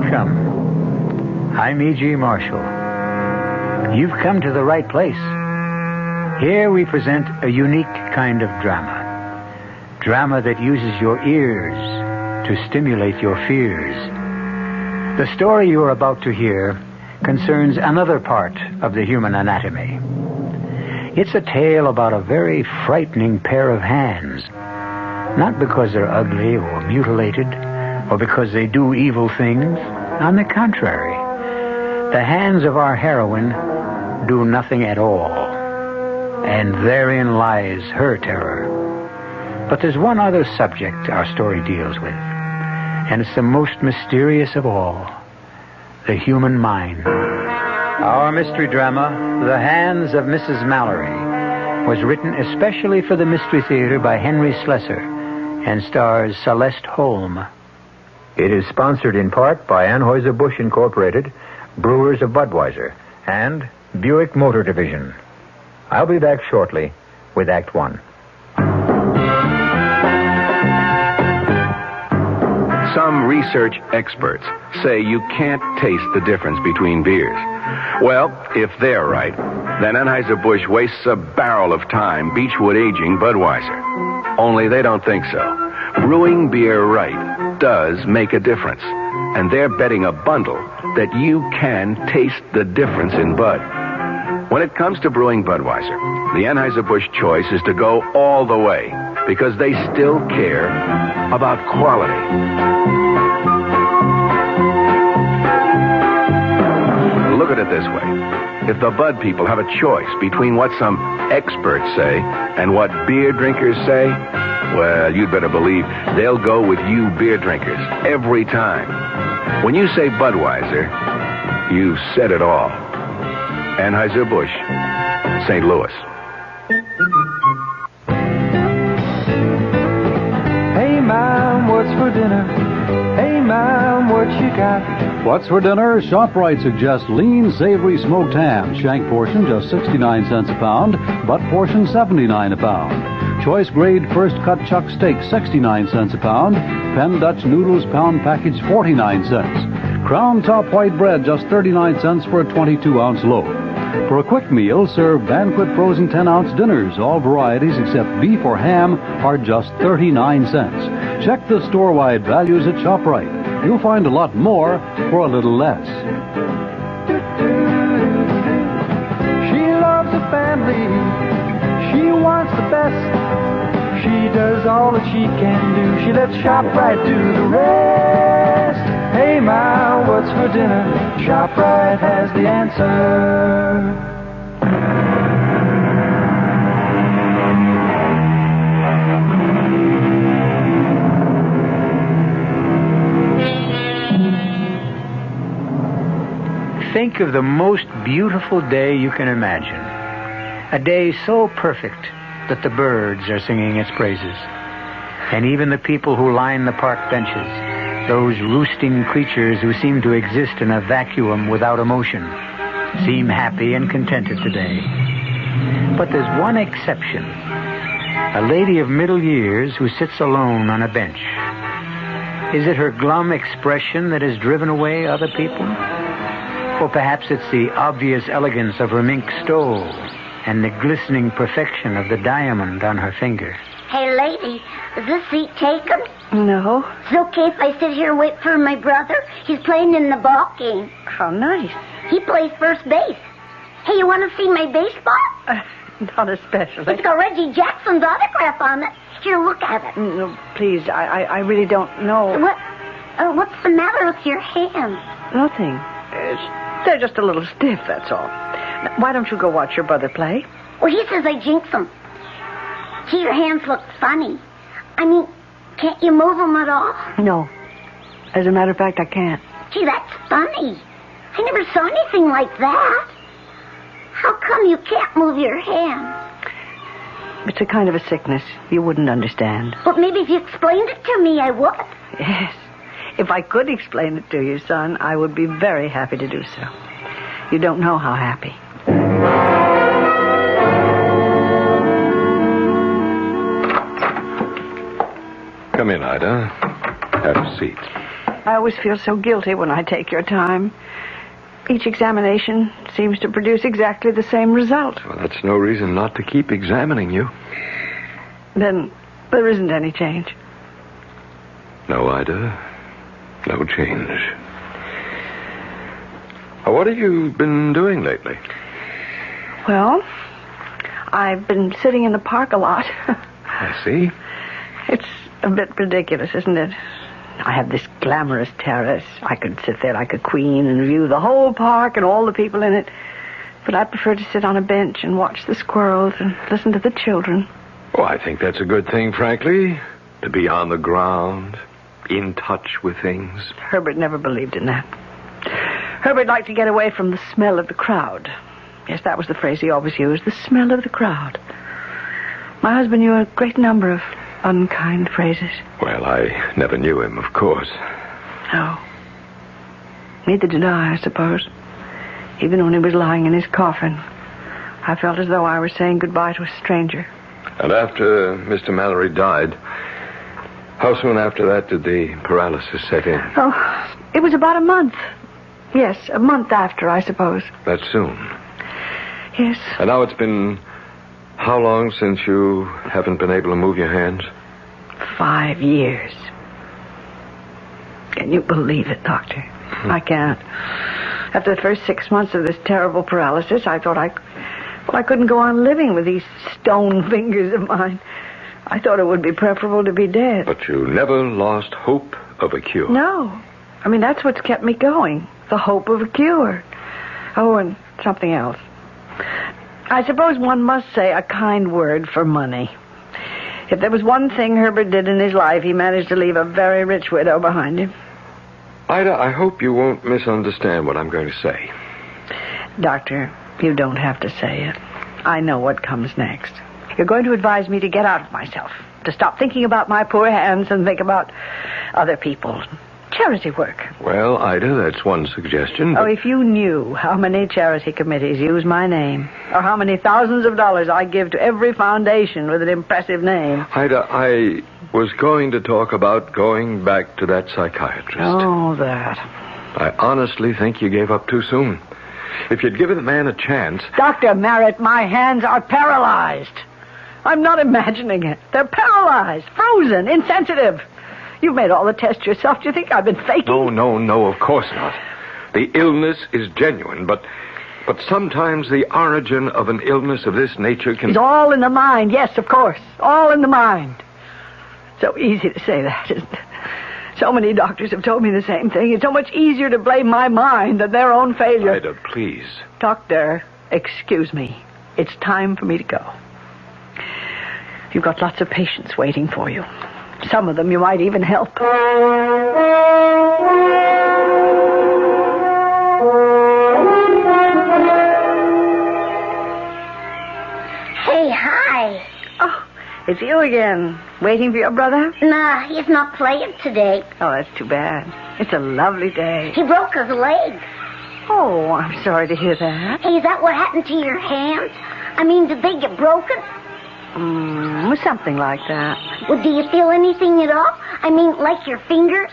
Welcome. I'm E.G. Marshall. You've come to the right place. Here we present a unique kind of drama. Drama that uses your ears to stimulate your fears. The story you're about to hear concerns another part of the human anatomy. It's a tale about a very frightening pair of hands. Not because they're ugly or mutilated, or because they do evil things. On the contrary, the hands of our heroine do nothing at all. And therein lies her terror. But there's one other subject our story deals with, and it's the most mysterious of all, the human mind. Our mystery drama, The Hands of Mrs. Mallory, was written especially for the Mystery Theater by Henry Slessor and stars Celeste Holm. It is sponsored in part by Anheuser-Busch Incorporated, Brewers of Budweiser, and Buick Motor Division. I'll be back shortly with Act One. Some research experts say you can't taste the difference between beers. Well, if they're right, then Anheuser-Busch wastes a barrel of time Beechwood aging Budweiser. Only they don't think so. Brewing beer right does make a difference. And they're betting a bundle that you can taste the difference in Bud. When it comes to brewing Budweiser, the Anheuser-Busch choice is to go all the way because they still care about quality. Look at it this way. If the Bud people have a choice between what some experts say and what beer drinkers say, well, you'd better believe they'll go with you beer drinkers every time. When you say Budweiser, you've said it all. Anheuser-Busch, St. Louis. Hey, Mom, what's for dinner? Hey, Mom, what you got? What's for dinner? ShopRite suggests lean, savory smoked ham. Shank portion just 69 cents a pound. Butt portion 79 a pound. Choice grade first cut chuck steak 69 cents a pound. Penn Dutch noodles pound package 49 cents. Crown top white bread just 39 cents for a 22-ounce loaf. For a quick meal, serve Banquet frozen 10-ounce dinners. All varieties except beef or ham are just 39 cents. Check the store-wide values at ShopRite. You'll find a lot more for a little less. She loves the family. She wants the best. She does all that she can do. She lets ShopRite do the rest. Hey, Ma, what's for dinner? ShopRite has the answer. Think of the most beautiful day you can imagine. A day so perfect that the birds are singing its praises. And even the people who line the park benches, those roosting creatures who seem to exist in a vacuum without emotion, seem happy and contented today. But there's one exception. A lady of middle years who sits alone on a bench. Is it her glum expression that has driven away other people? Or perhaps it's the obvious elegance of her mink stole and the glistening perfection of the diamond on her finger. Hey, lady, is this seat taken? No. It's okay if I sit here and wait for my brother? He's playing in the ball game. How nice. He plays first base. Hey, you want to see my baseball? Not especially. It's got Reggie Jackson's autograph on it. Here, look at it. No, please, I really don't know. What's the matter with your hands? Nothing. They're just a little stiff, that's all. Now, why don't you go watch your brother play? Well, he says I jinx them. Gee, your hands look funny. I mean, can't you move them at all? No. As a matter of fact, I can't. Gee, that's funny. I never saw anything like that. How come you can't move your hands? It's a kind of a sickness. You wouldn't understand. But maybe if you explained it to me, I would. Yes. If I could explain it to you, son, I would be very happy to do so. You don't know how happy. Come in, Ida. Have a seat. I always feel so guilty when I take your time. Each examination seems to produce exactly the same result. Well, that's no reason not to keep examining you. Then there isn't any change. No, Ida. No change. What have you been doing lately? Well, I've been sitting in the park a lot. I see. It's a bit ridiculous, isn't it? I have this glamorous terrace. I could sit there like a queen and view the whole park and all the people in it. But I prefer to sit on a bench and watch the squirrels and listen to the children. Well, I think that's a good thing, frankly. To be on the ground, in touch with things. Herbert never believed in that. Herbert liked to get away from the smell of the crowd. Yes, that was the phrase he always used, the smell of the crowd. My husband knew a great number of unkind phrases. Well, I never knew him, of course. No. Neither did I suppose. Even when he was lying in his coffin, I felt as though I were saying goodbye to a stranger. And after Mr. Mallory died, how soon after that did the paralysis set in? Oh, it was about a month. Yes, a month after, I suppose. That soon? Yes. And now it's been how long since you haven't been able to move your hands? 5 years. Can you believe it, Doctor? I can't. After the first 6 months of this terrible paralysis, I thought I couldn't go on living with these stone fingers of mine. I thought it would be preferable to be dead. But you never lost hope of a cure. No. I mean, that's what's kept me going. The hope of a cure. Oh, and something else. I suppose one must say a kind word for money. If there was one thing Herbert did in his life, he managed to leave a very rich widow behind him. Ida, I hope you won't misunderstand what I'm going to say. Doctor, you don't have to say it. I know what comes next. You're going to advise me to get out of myself, to stop thinking about my poor hands and think about other people. Charity work. Well, Ida, that's one suggestion. But... Oh, if you knew how many charity committees use my name, or how many thousands of dollars I give to every foundation with an impressive name. Ida, I was going to talk about going back to that psychiatrist. Oh, that. I honestly think you gave up too soon. If you'd given the man a chance... Dr. Merritt, my hands are paralyzed. I'm not imagining it. They're paralyzed, frozen, insensitive. You've made all the tests yourself. Do you think I've been faking? No, of course not. The illness is genuine, but sometimes the origin of an illness of this nature can... It's all in the mind, yes, of course. All in the mind. So easy to say that, isn't it? So many doctors have told me the same thing. It's so much easier to blame my mind than their own failure. Ida, please. Doctor, excuse me. It's time for me to go. You've got lots of patients waiting for you. Some of them you might even help. Hey, hi. Oh, it's you again. Waiting for your brother? Nah, he's not playing today. Oh, that's too bad. It's a lovely day. He broke his leg. Oh, I'm sorry to hear that. Hey, is that what happened to your hands? I mean, did they get broken? Something like that. Well, do you feel anything at all? I mean, like your fingers?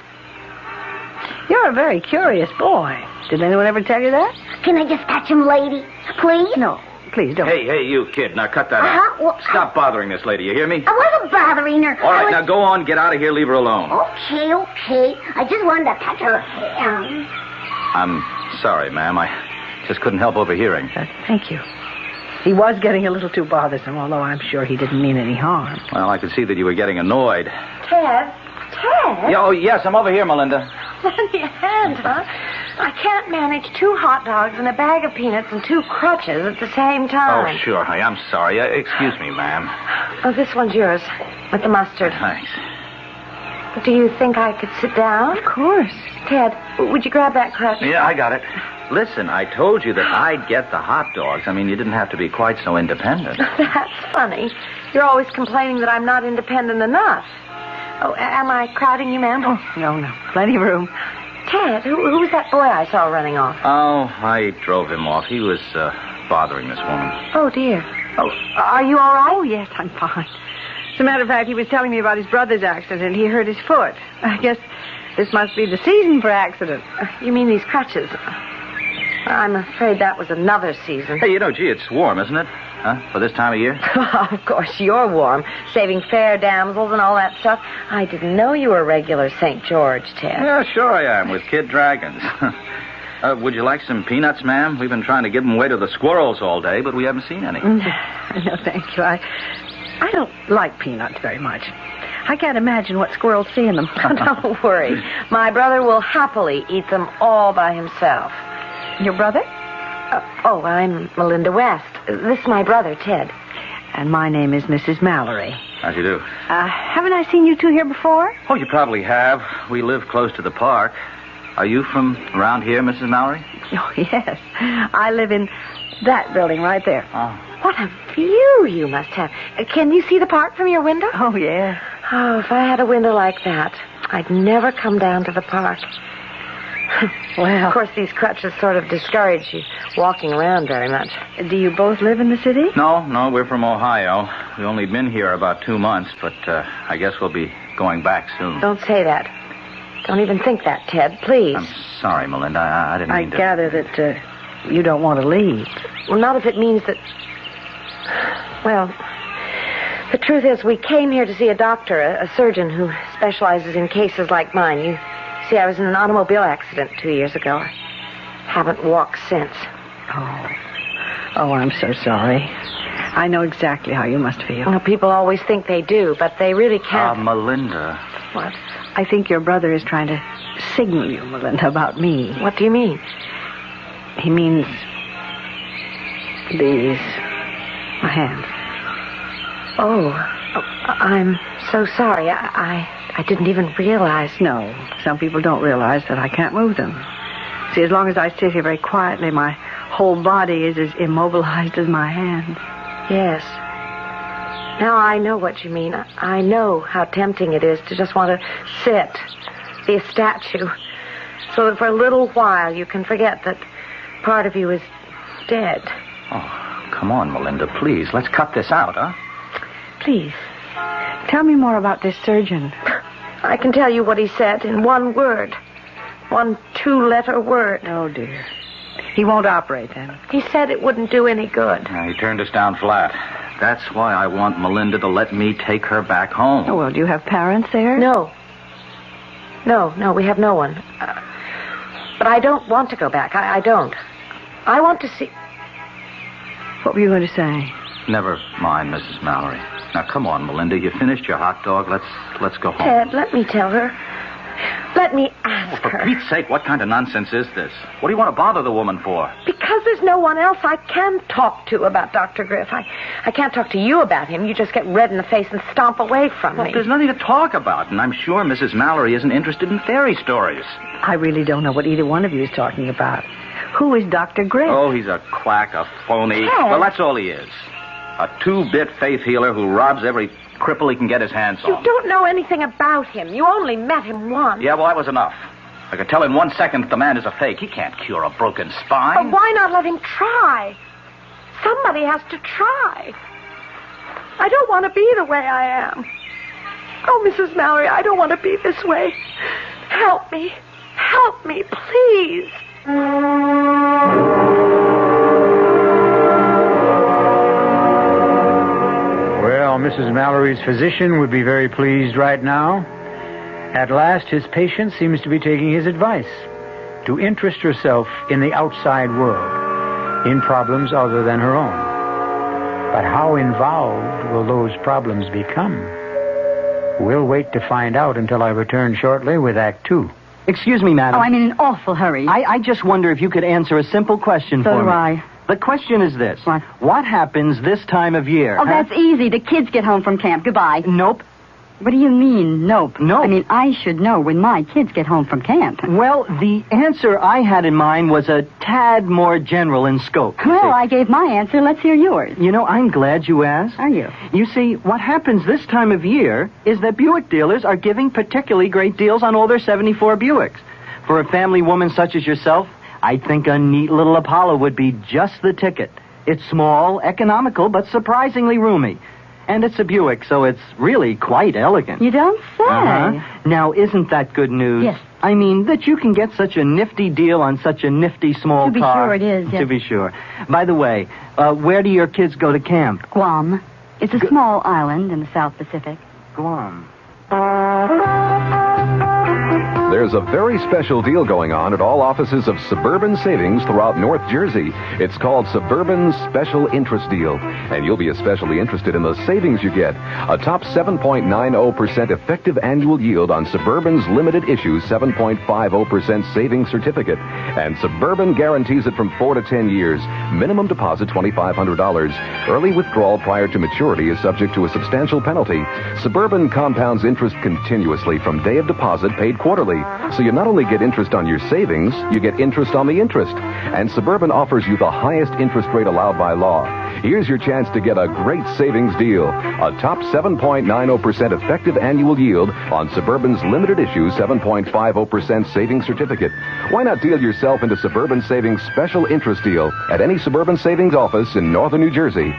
You're a very curious boy. Did anyone ever tell you that? Can I just touch him, lady? Please? No, please don't. Hey, you kid. Now cut that out. Well, Stop bothering this lady. You hear me? I wasn't bothering her. All right, now go on. Get out of here. Leave her alone. Okay. I just wanted to touch her hand. I'm sorry, ma'am. I just couldn't help overhearing. Thank you. He was getting a little too bothersome, although I'm sure he didn't mean any harm. Well, I could see that you were getting annoyed. Ted? Oh, yes, I'm over here, Melinda. On your hand, huh? I can't manage 2 hot dogs and a bag of peanuts and 2 crutches at the same time. Oh, sure. I'm sorry. Excuse me, ma'am. Oh, this one's yours, with the mustard. Thanks. Do you think I could sit down? Of course. Ted, would you grab that crutch? Yeah, I got it. Listen, I told you that I'd get the hot dogs. I mean, you didn't have to be quite so independent. That's funny. You're always complaining that I'm not independent enough. Oh, am I crowding you, ma'am? Oh, no. Plenty of room. Ted, who's that boy I saw running off? Oh, I drove him off. He was bothering this woman. Oh, dear. Oh, are you all right? Oh, yes, I'm fine. As a matter of fact, he was telling me about his brother's accident. He hurt his foot. I guess This must be the season for accidents. You mean these crutches? I'm afraid that was another season. Hey, gee, it's warm, isn't it? Huh? For this time of year? Of course, you're warm. Saving fair damsels and all that stuff. I didn't know you were a regular St. George, Ted. Yeah, sure I am, with kid dragons. Would you like some peanuts, ma'am? We've been trying to give them away to the squirrels all day, but we haven't seen any. No, thank you. I don't like peanuts very much. I can't imagine what squirrels see in them. Don't worry. My brother will happily eat them all by himself. Your brother? I'm Melinda West. This is my brother, Ted. And my name is Mrs. Mallory. How do you do? Haven't I seen you two here before? Oh, you probably have. We live close to the park. Are you from around here, Mrs. Mallory? Oh, yes. I live in that building right there. Oh. What a view you must have. Can you see the park from your window? Oh, yeah. Oh, if I had a window like that, I'd never come down to the park. Well, of course, these crutches sort of discourage you walking around very much. Do you both live in the city? No, we're from Ohio. We've only been here about 2 months, but I guess we'll be going back soon. Don't say that. Don't even think that, Ted, please. I'm sorry, Melinda. I didn't mean to... I gather that you don't want to leave. Well, not if it means that... Well, the truth is we came here to see a doctor, a surgeon who specializes in cases like mine. You see, I was in an automobile accident 2 years ago. I haven't walked since. Oh, I'm so sorry. I know exactly how you must feel. Well, people always think they do, but they really can't. Melinda. What? I think your brother is trying to signal you, Melinda, about me. What do you mean? He means these. My hands. Oh, I'm so sorry. I didn't even realize. No, some people don't realize that I can't move them. See, as long as I sit here very quietly, my whole body is as immobilized as my hands. Yes. Now I know what you mean. I know how tempting it is to just want to sit, be a statue, so that for a little while you can forget that part of you is dead. Oh, come on, Melinda, please. Let's cut this out, huh? Please, tell me more about this surgeon. I can tell you what he said in one word. One 2-letter word. Oh, dear. He won't operate, then? He said it wouldn't do any good. He turned us down flat. That's why I want Melinda to let me take her back home. Oh, well, do you have parents there? No, we have no one. But I don't want to go back. I don't. I want to see... What were you going to say? Never mind, Mrs. Mallory. Now, come on, Melinda. You finished your hot dog. Let's go home. Ted, let me tell her. Let me ask her. For Pete's sake, what kind of nonsense is this? What do you want to bother the woman for? Because there's no one else I can talk to about Dr. Griff. I can't talk to you about him. You just get red in the face and stomp away from me. There's nothing to talk about, and I'm sure Mrs. Mallory isn't interested in fairy stories. I really don't know what either one of you is talking about. Who is Dr. Griff? Oh, he's a quack, a phony. Ted. Well, that's all he is. A 2-bit faith healer who robs every cripple he can get his hands on. You don't know anything about him. You only met him once. Yeah, well, that was enough. I could tell in 1 second that the man is a fake. He can't cure a broken spine. But why not let him try? Somebody has to try. I don't want to be the way I am. Oh, Mrs. Mallory, I don't want to be this way. Help me. Help me, please. Well, Mrs. Mallory's physician would be very pleased right now. At last, his patient seems to be taking his advice to interest herself in the outside world, in problems other than her own. But how involved will those problems become? We'll wait to find out until I return shortly with Act 2. Excuse me, madam. Oh, I'm in an awful hurry. I just wonder if you could answer a simple question for me. So do I. The question is this. What? What happens this time of year? Oh, that's easy. The kids get home from camp. Goodbye. Nope. What do you mean, nope? Nope. I mean, I should know when my kids get home from camp. Well, the answer I had in mind was a tad more general in scope. you Well, see. I gave my answer. Let's hear yours. You know, I'm glad you asked. Are you? You see, what happens this time of year is that Buick dealers are giving particularly great deals on all their 74 Buicks. For a family woman such as yourself, I think a neat little Apollo would be just the ticket. It's small, economical, but surprisingly roomy. And it's a Buick, so it's really quite elegant. You don't say. Now, isn't that good news? Yes. I mean, that you can get such a nifty deal on such a nifty small To be car. sure it is, yes. To be sure. By the way, where do your kids go to camp? Guam. It's a small island in the South Pacific. Guam. There's a very special deal going on at all offices of Suburban Savings throughout North Jersey. It's called Suburban Special Interest Deal, and you'll be especially interested in the savings you get. A top 7.90% effective annual yield on Suburban's limited issue 7.50% savings certificate, and Suburban guarantees it from 4 to 10 years. Minimum deposit $2,500. Early withdrawal prior to maturity is subject to a substantial penalty. Suburban compounds interest continuously from day of deposit paid quarterly. So you not only get interest on your savings, you get interest on the interest. And Suburban offers you the highest interest rate allowed by law. Here's your chance to get a great savings deal. A top 7.90% effective annual yield on Suburban's limited issue 7.50% savings certificate. Why not deal yourself into Suburban Savings Special Interest Deal at any Suburban Savings office in northern New Jersey?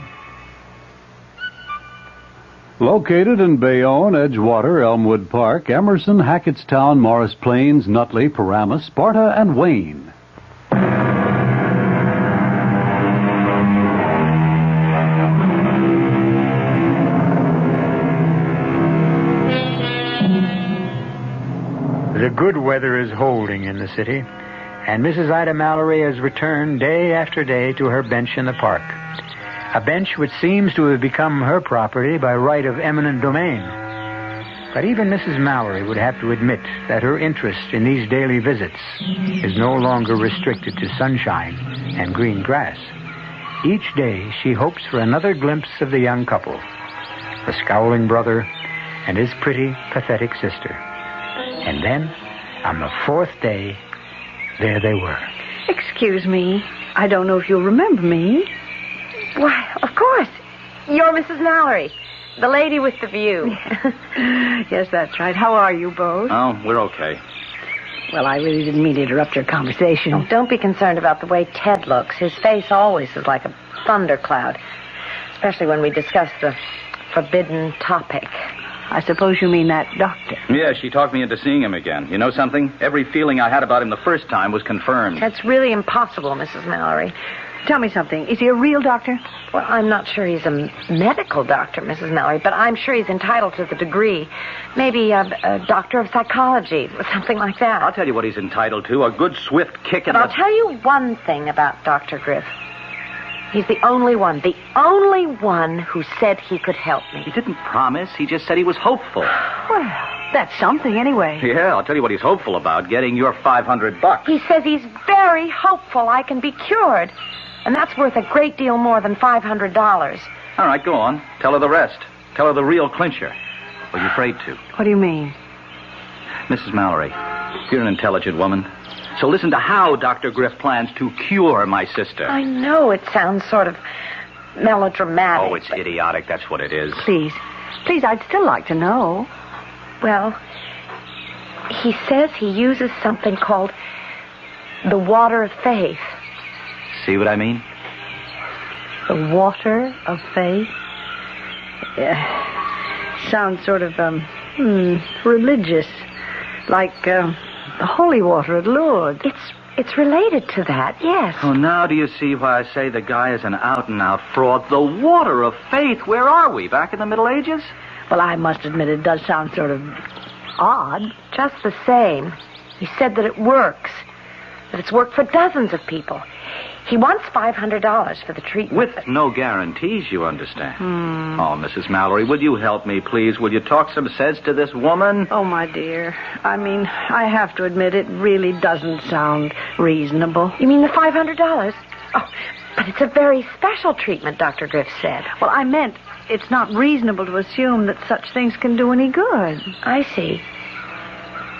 Located in Bayonne, Edgewater, Elmwood Park, Emerson, Hackettstown, Morris Plains, Nutley, Paramus, Sparta, and Wayne. The good weather is holding in the city, and Mrs. Ida Mallory has returned day after day to her bench in the park. A bench which seems to have become her property by right of eminent domain. But even Mrs. Mallory would have to admit that her interest in these daily visits is no longer restricted to sunshine and green grass. Each day she hopes for another glimpse of the young couple, the scowling brother and his pretty, pathetic sister. And then, on the fourth day, there they were. Excuse me. I don't know if you'll remember me. Why, of course. You're Mrs. Mallory, the lady with the view. Yes, that's right. How are you both? Oh, we're okay. Well, I really didn't mean to interrupt your conversation. Oh, don't be concerned about the way Ted looks. His face always is like a thundercloud, especially when we discuss the forbidden topic. I suppose you mean that doctor. Yeah, she talked me into seeing him again. You know something? Every feeling I had about him the first time was confirmed. That's really impossible, Mrs. Mallory. Tell me something. Is he a real doctor? Well, I'm not sure he's a medical doctor, Mrs. Mallory, but I'm sure he's entitled to the degree. Maybe a doctor of psychology or something like that. I'll tell you what he's entitled to, a good swift kick in But the... I'll tell you one thing about Dr. Griff. He's the only one who said he could help me. He didn't promise. He just said he was hopeful. Well, that's something anyway. Yeah, I'll tell you what he's hopeful about, getting your $500. He says he's very hopeful I can be cured. And that's worth a great deal more than $500. All right, go on. Tell her the rest. Tell her the real clincher. Or you afraid to? What do you mean? Mrs. Mallory, you're an intelligent woman. So listen to how Dr. Griff plans to cure my sister. I know it sounds sort of melodramatic. Oh, it's idiotic. That's what it is. Please, I'd still like to know. Well, he says he uses something called the water of faith. See what I mean? The water of faith? Sounds sort of, religious. Like, the holy water at Lourdes. It's related to that, yes. Oh, now do you see why I say the guy is an out-and-out fraud? The water of faith. Where are we? Back in the Middle Ages? Well, I must admit it does sound sort of odd. Just the same. He said that it works. That it's worked for dozens of people. He wants $500 for the treatment. With no guarantees, you understand. Oh, Mrs. Mallory, would you help me, please? Will you talk some sense to this woman? Oh, my dear. I mean, I have to admit it really doesn't sound reasonable. You mean the $500? Oh, but it's a very special treatment, Dr. Griff said. Well, I meant it's not reasonable to assume that such things can do any good. I see.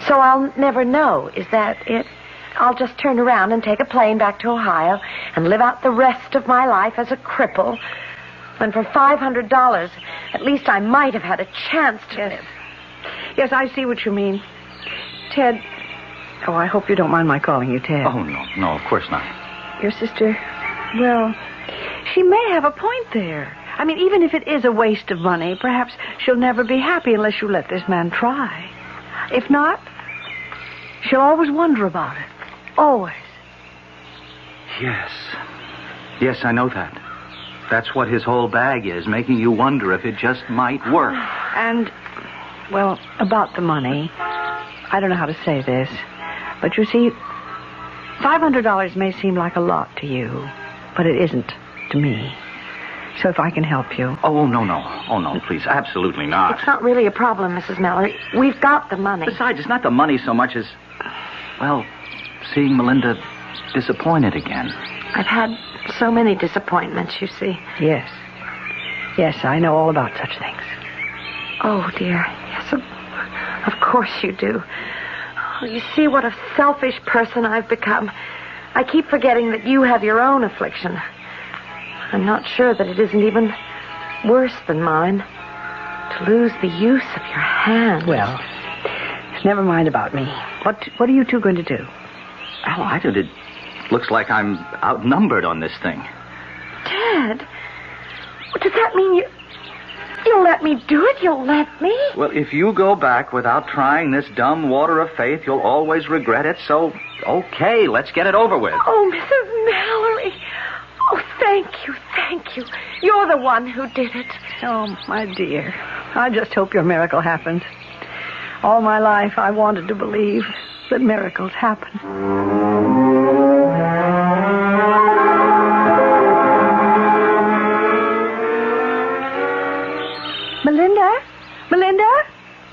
So I'll never know. Is that it? I'll just turn around and take a plane back to Ohio and live out the rest of my life as a cripple. When for $500, at least I might have had a chance to live. Yes, I see what you mean. Ted. Oh, I hope you don't mind my calling you Ted. Oh, no, of course not. Your sister, well, she may have a point there. I mean, even if it is a waste of money, perhaps she'll never be happy unless you let this man try. If not, she'll always wonder about it. Always. Yes. Yes, I know that. That's what his whole bag is, making you wonder if it just might work. And, well, about the money, I don't know how to say this, but you see, $500 may seem like a lot to you, but it isn't to me. So if I can help you. Oh, no. Oh, no, please, absolutely not. It's not really a problem, Mrs. Mallory. We've got the money. Besides, it's not the money so much as, well, seeing Melinda disappointed again. I've had so many disappointments, you see. Yes. Yes, I know all about such things. Oh, dear. Yes, of course you do. Oh, you see what a selfish person I've become. I keep forgetting that you have your own affliction. I'm not sure that it isn't even worse than mine. To lose the use of your hand. Well, never mind about me. What are you two going to do? Oh, I did it. Looks like I'm outnumbered on this thing. Ted, does that mean you'll let me do it? You'll let me? Well, if you go back without trying this dumb water of faith, you'll always regret it, so, okay, let's get it over with. Oh, Mrs. Mallory. Oh, thank you. You're the one who did it. Oh, my dear. I just hope your miracle happens. All my life, I wanted to believe that miracles happen. Melinda?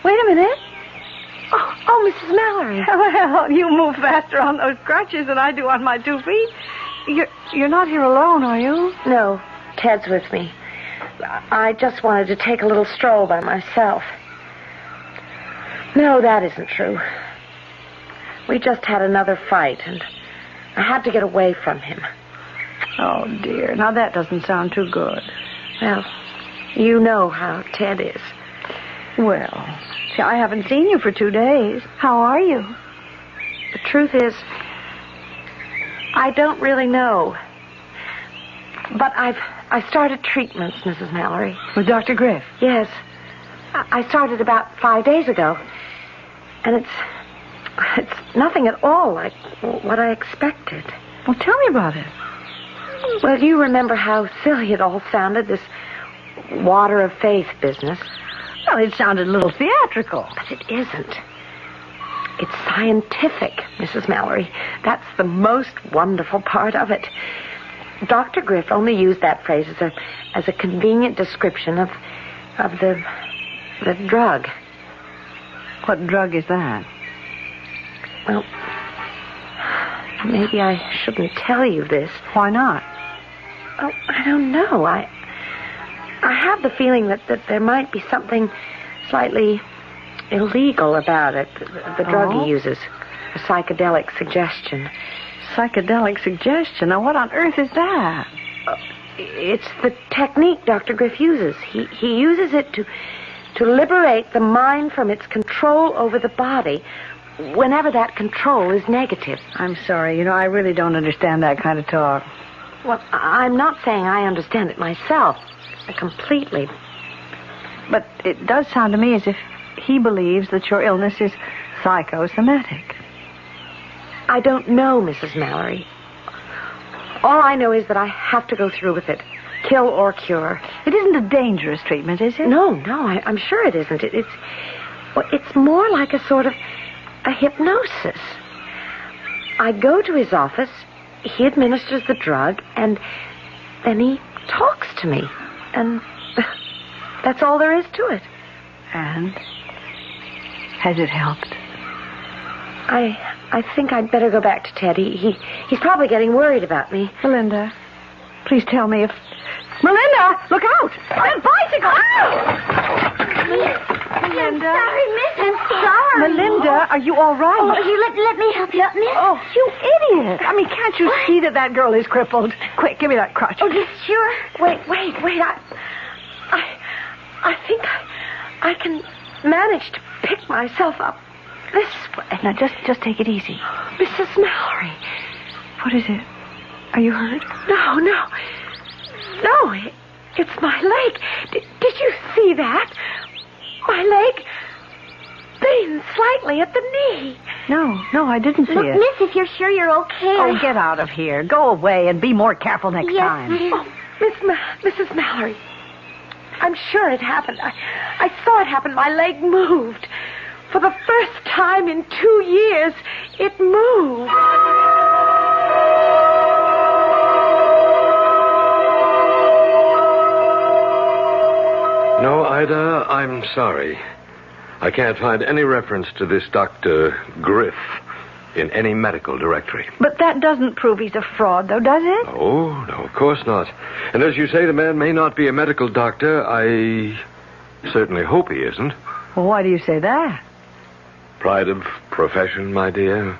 Wait a minute. Oh, Mrs. Mallory. Well, you move faster on those crutches than I do on my 2 feet. You're not here alone, are you? No, Ted's with me. I just wanted to take a little stroll by myself. No, that isn't true. We just had another fight, and I had to get away from him. Oh, dear. Now, that doesn't sound too good. Well, you know how Ted is. Well, see, I haven't seen you for 2 days. How are you? The truth is, I don't really know. But I started treatments, Mrs. Mallory. With Dr. Griff? Yes. I started about 5 days ago. And it's nothing at all like what I expected. Well, tell me about it. Well, you remember how silly it all sounded, this water of faith business. Well, it sounded a little theatrical. But it isn't. It's scientific, Mrs. Mallory. That's the most wonderful part of it. Dr. Griff only used that phrase as a convenient description of the drug. What drug is that? Well, maybe I shouldn't tell you this. Why not? Oh, I don't know. I have the feeling that there might be something slightly illegal about it. The drug he uses. A psychedelic suggestion. Psychedelic suggestion? Now, what on earth is that? It's the technique Dr. Griff uses. He uses it to liberate the mind from its control over the body whenever that control is negative. I'm sorry. I really don't understand that kind of talk. Well, I'm not saying I understand it myself completely. But it does sound to me as if he believes that your illness is psychosomatic. I don't know, Mrs. Mallory. All I know is that I have to go through with it. Kill or cure. It isn't a dangerous treatment, is it? No, I'm sure it isn't. It's more like a sort of a hypnosis. I go to his office, he administers the drug, and then he talks to me. And that's all there is to it. And? Has it helped? I think I'd better go back to Ted. He's probably getting worried about me. Melinda, please tell me if... Melinda, look out! That bicycle! Melinda. I'm sorry, miss. I'm sorry. Melinda, are you all right? Oh, here, let me help you up, miss. Oh, you idiot. I mean, can't you see that girl is crippled? Quick, give me that crutch. Oh, you sure? Wait. I think I can manage to pick myself up this way. Now, just take it easy. Mrs. Mallory. What is it? Are you hurt? No. It's my leg. Did you see that? My leg bends slightly at the knee. No, I didn't see Look, it. miss, if you're sure you're okay. Oh, get out of here. Go away and be more careful next Yes, time. ma'am. Oh, Mrs. Mallory. I'm sure it happened. I saw it happen. My leg moved. For the first time in 2 years, it moved. No, Ida, I'm sorry. I can't find any reference to this Dr. Griff in any medical directory. But that doesn't prove he's a fraud, though, does it? Oh, no, of course not. And as you say, the man may not be a medical doctor. I certainly hope he isn't. Well, why do you say that? Pride of profession, my dear.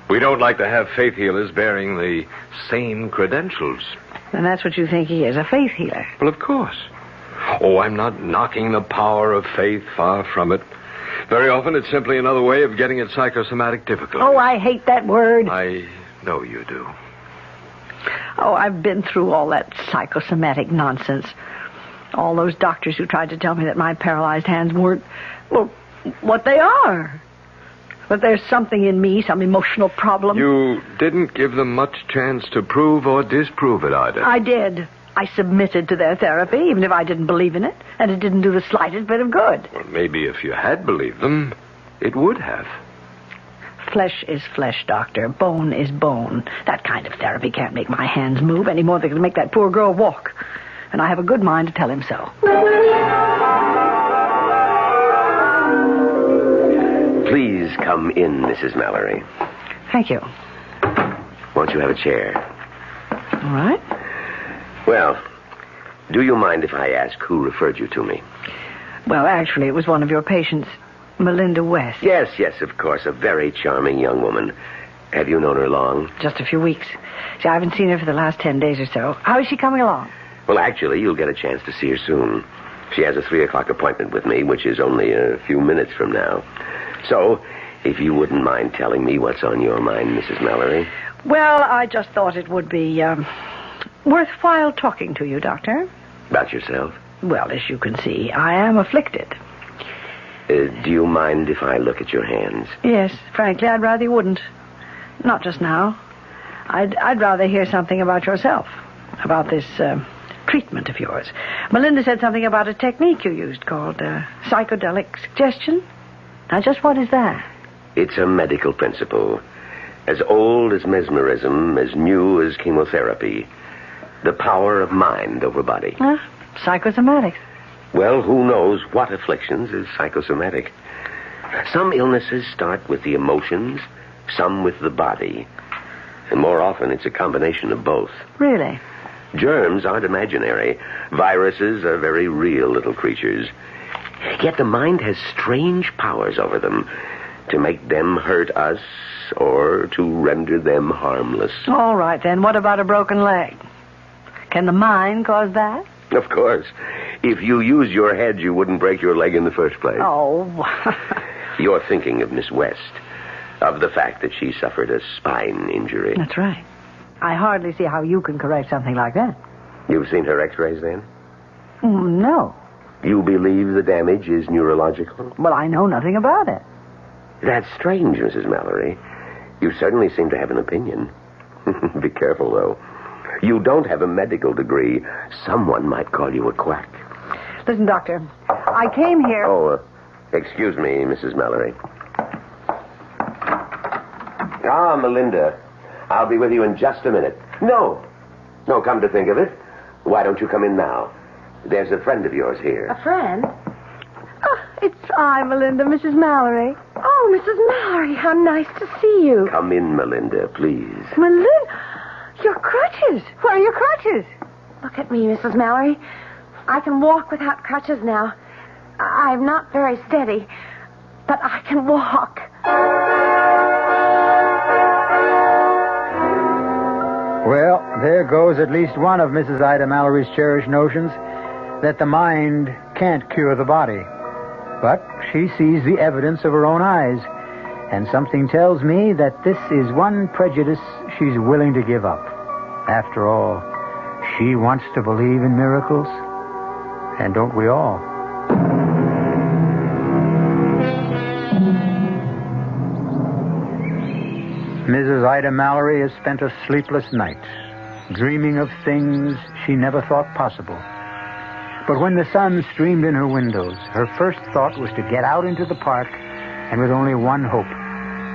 We don't like to have faith healers bearing the same credentials. And that's what you think he is, a faith healer. Well, of course. Oh, I'm not knocking the power of faith, far from it. Very often it's simply another way of getting at psychosomatic difficulties. Oh, I hate that word. I know you do. Oh, I've been through all that psychosomatic nonsense. All those doctors who tried to tell me that my paralyzed hands weren't, well, what they are. That there's something in me, some emotional problem. You didn't give them much chance to prove or disprove it, Ida. I did. I submitted to their therapy, even if I didn't believe in it, and it didn't do the slightest bit of good. Well, maybe if you had believed them, it would have. Flesh is flesh, Doctor. Bone is bone. That kind of therapy can't make my hands move any more than it can make that poor girl walk. And I have a good mind to tell him so. Please come in, Mrs. Mallory. Thank you. Won't you have a chair? All right. Well, do you mind if I ask who referred you to me? Well, actually, it was one of your patients, Melinda West. Yes, of course. A very charming young woman. Have you known her long? Just a few weeks. See, I haven't seen her for the last 10 days or so. How is she coming along? Well, actually, you'll get a chance to see her soon. She has a 3 o'clock appointment with me, which is only a few minutes from now. So, if you wouldn't mind telling me what's on your mind, Mrs. Mallory. Well, I just thought it would be worthwhile talking to you, Doctor. About yourself? Well, as you can see, I am afflicted. Do you mind if I look at your hands? Yes, frankly, I'd rather you wouldn't. Not just now. I'd rather hear something about yourself, about this treatment of yours. Melinda said something about a technique you used called psychedelic suggestion. Now, just what is that? It's a medical principle. As old as mesmerism, as new as chemotherapy. The power of mind over body. Psychosomatics. Well, who knows what afflictions is psychosomatic? Some illnesses start with the emotions, some with the body. And more often, it's a combination of both. Really? Germs aren't imaginary. Viruses are very real little creatures. Yet the mind has strange powers over them to make them hurt us or to render them harmless. All right, then. What about a broken leg? Can the mind cause that? Of course. If you use your head, you wouldn't break your leg in the first place. Oh. You're thinking of Miss West, of the fact that she suffered a spine injury. That's right. I hardly see how you can correct something like that. You've seen her x-rays, then? No. You believe the damage is neurological? Well, I know nothing about it. That's strange, Mrs. Mallory. You certainly seem to have an opinion. Be careful, though. You don't have a medical degree. Someone might call you a quack. Listen, Doctor, I came here... Oh, excuse me, Mrs. Mallory. Melinda. I'll be with you in just a minute. No, come to think of it. Why don't you come in now? There's a friend of yours here. A friend? Oh, it's I, Melinda, Mrs. Mallory. Oh, Mrs. Mallory, how nice to see you. Come in, Melinda, please. Melinda, your crutches. Where are your crutches? Look at me, Mrs. Mallory. I can walk without crutches now. I'm not very steady, but I can walk. Well, there goes at least one of Mrs. Ida Mallory's cherished notions that the mind can't cure the body. But she sees the evidence of her own eyes, and something tells me that this is one prejudice she's willing to give up. After all, she wants to believe in miracles. And don't we all? Mrs. Ida Mallory has spent a sleepless night, dreaming of things she never thought possible. But when the sun streamed in her windows, her first thought was to get out into the park, and with only one hope,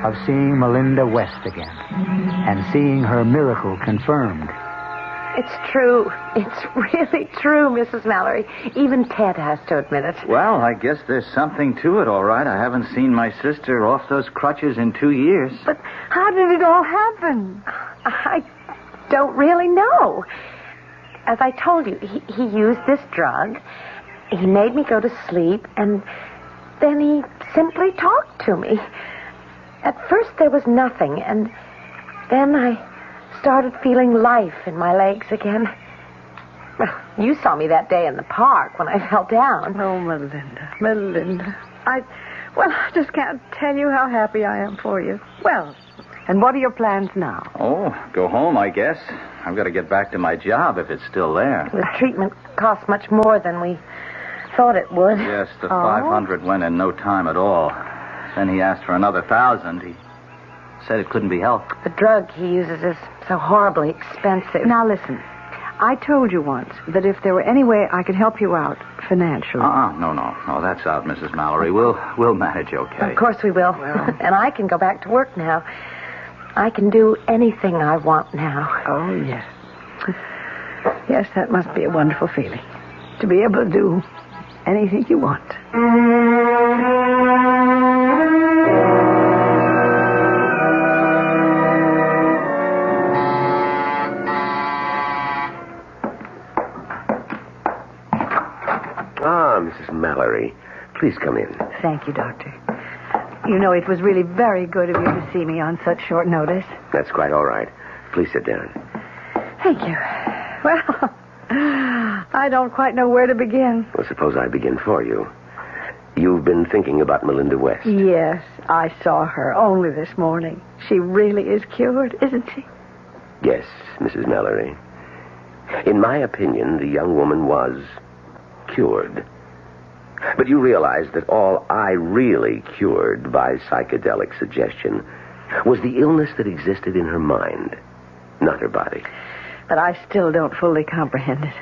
of seeing Melinda West again, and seeing her miracle confirmed. It's true. It's really true, Mrs. Mallory. Even Ted has to admit it. Well, I guess there's something to it, all right. I haven't seen my sister off those crutches in 2 years. But how did it all happen? I don't really know. As I told you, he used this drug. He made me go to sleep, and then he simply talked to me. At first, there was nothing, and then I started feeling life in my legs again. Well, you saw me that day in the park when I fell down. Oh, Melinda. I just can't tell you how happy I am for you. Well, and what are your plans now? Oh, go home, I guess. I've got to get back to my job if it's still there. The treatment cost much more than we thought it would. Yes, the 500 went in no time at all. Then he asked for another 1,000. He said it couldn't be helped. The drug he uses is so horribly expensive. Now, listen. I told you once that if there were any way I could help you out financially... No, that's out, Mrs. Mallory. We'll manage okay. Of course we will. And I can go back to work now. I can do anything I want now. Oh, yes. Yes, that must be a wonderful feeling. To be able to do anything you want. Mrs. Mallory, please come in. Thank you, Doctor. You know, it was really very good of you to see me on such short notice. That's quite all right. Please sit down. Thank you. Well, I don't quite know where to begin. Well, suppose I begin for you. You've been thinking about Melinda West. Yes, I saw her only this morning. She really is cured, isn't she? Yes, Mrs. Mallory. In my opinion, the young woman was cured. But you realize that all I really cured by psychedelic suggestion was the illness that existed in her mind, not her body. But I still don't fully comprehend it.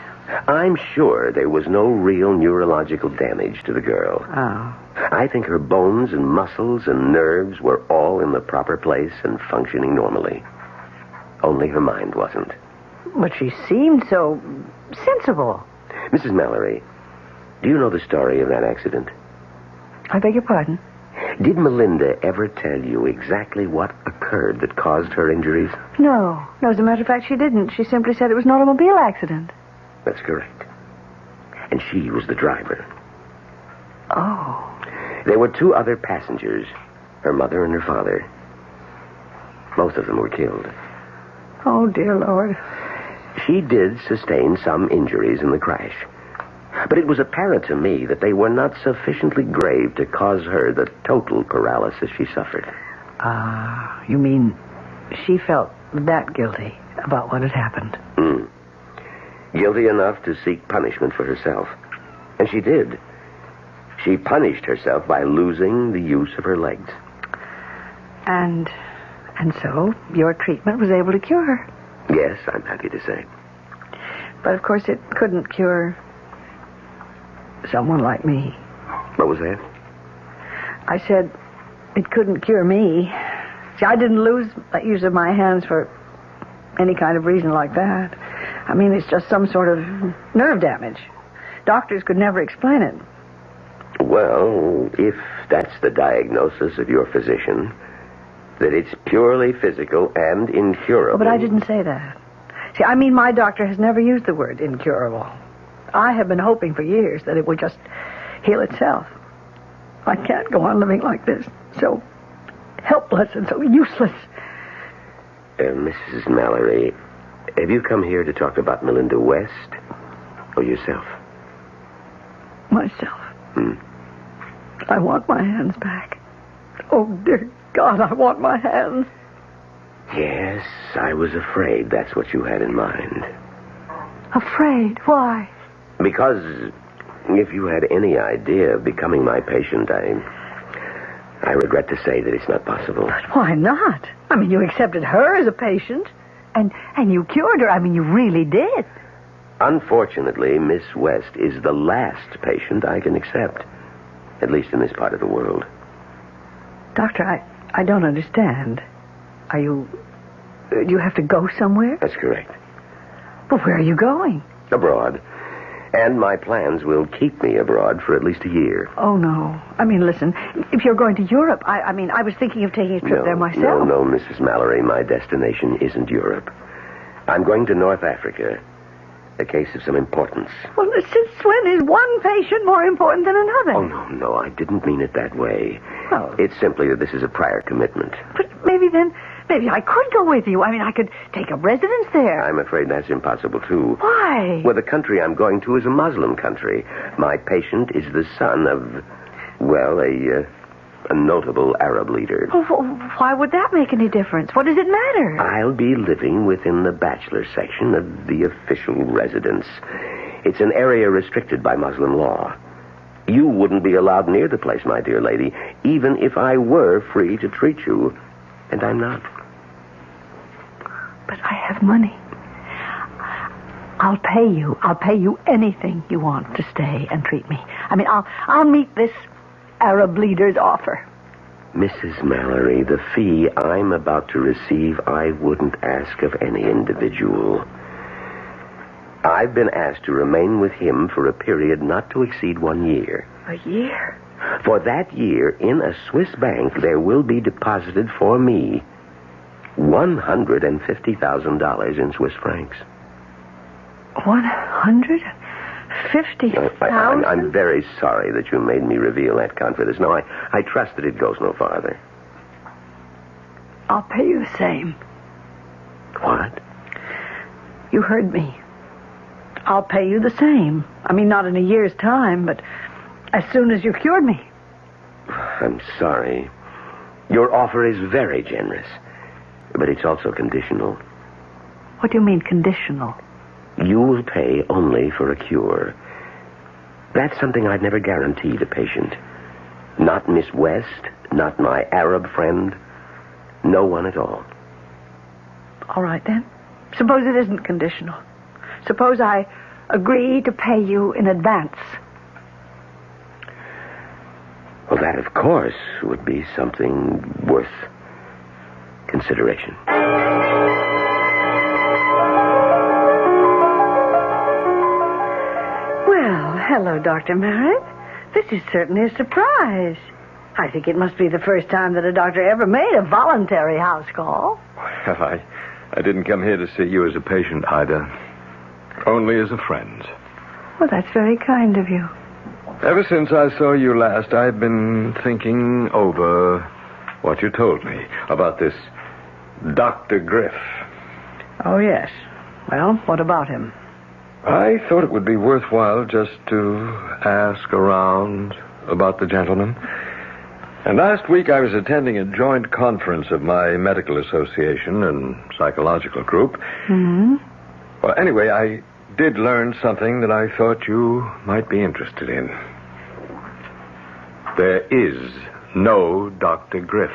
I'm sure there was no real neurological damage to the girl. Oh. I think her bones and muscles and nerves were all in the proper place and functioning normally. Only her mind wasn't. But she seemed so sensible. Mrs. Mallory, do you know the story of that accident? I beg your pardon? Did Melinda ever tell you exactly what occurred that caused her injuries? No. As a matter of fact, she didn't. She simply said it was an automobile accident. That's correct. And she was the driver. Oh. There were 2 other passengers, her mother and her father. Both of them were killed. Oh, dear Lord. She did sustain some injuries in the crash. But it was apparent to me that they were not sufficiently grave to cause her the total paralysis she suffered. You mean she felt that guilty about what had happened? Guilty enough to seek punishment for herself. And she did. She punished herself by losing the use of her legs. And so your treatment was able to cure her? Yes, I'm happy to say. But of course it couldn't cure someone like me. What was that? I said it couldn't cure me. See, I didn't lose the use of my hands for any kind of reason like that. I mean, it's just some sort of nerve damage. Doctors could never explain it. Well, if that's the diagnosis of your physician, that it's purely physical and incurable... Oh, but I didn't say that. See, I mean, my doctor has never used the word incurable. I have been hoping for years that it would just heal itself. I can't go on living like this, so helpless and so useless. Mrs. Mallory, have you come here to talk about Melinda West or yourself? Myself. I want my hands back. Oh, dear God, I want my hands. Yes, I was afraid that's what you had in mind. Afraid? Why? Because If you had any idea of becoming my patient, I regret to say that it's not possible. But why not? I mean, you accepted her as a patient, and you cured her. I mean, you really did. Unfortunately, Miss West is the last patient I can accept, at least in this part of the world. Doctor, I don't understand. Do you have to go somewhere? That's correct. Well, where are you going? Abroad. And my plans will keep me abroad for at least a year. Oh, no. I mean, listen, if you're going to Europe, I was thinking of taking a trip there myself. No, Mrs. Mallory, my destination isn't Europe. I'm going to North Africa. A case of some importance. Well, since when is one patient more important than another? Oh, no, I didn't mean it that way. Oh. It's simply that this is a prior commitment. But maybe I could go with you. I mean, I could take up residence there. I'm afraid that's impossible, too. Why? Well, the country I'm going to is a Muslim country. My patient is the son of, well, a notable Arab leader. Well, why would that make any difference? What does it matter? I'll be living within the bachelor section of the official residence. It's an area restricted by Muslim law. You wouldn't be allowed near the place, my dear lady, even if I were free to treat you. And I'm not. But I have money. I'll pay you. I'll pay you anything you want to stay and treat me. I mean, I'll meet this Arab leader's offer. Mrs. Mallory, the fee I'm about to receive, I wouldn't ask of any individual. I've been asked to remain with him for a period not to exceed 1 year. A year? For that year, in a Swiss bank, there will be deposited for me $150,000 in Swiss francs. 150,000? I'm very sorry that you made me reveal that confidence. No, I trust that it goes no farther. I'll pay you the same. What? You heard me. I'll pay you the same. I mean, not in a year's time, but as soon as you cured me. I'm sorry. Your offer is very generous, but it's also conditional. What do you mean, conditional? You will pay only for a cure. That's something I'd never guaranteed a patient. Not Miss West, not my Arab friend, no one at all. All right, then. Suppose it isn't conditional. Suppose I agree to pay you in advance. Well, that, of course, would be something worth consideration. Well, hello, Dr. Merritt. This is certainly a surprise. I think it must be the first time that a doctor ever made a voluntary house call. Well, I didn't come here to see you as a patient, Ida. Only as a friend. Well, that's very kind of you. Ever since I saw you last, I've been thinking over what you told me about this Dr. Griff. Oh, yes. Well, what about him? I thought it would be worthwhile just to ask around about the gentleman. And last week I was attending a joint conference of my medical association and psychological group. Mm-hmm. Well, anyway, I did learn something that I thought you might be interested in. There is no Dr. Griff.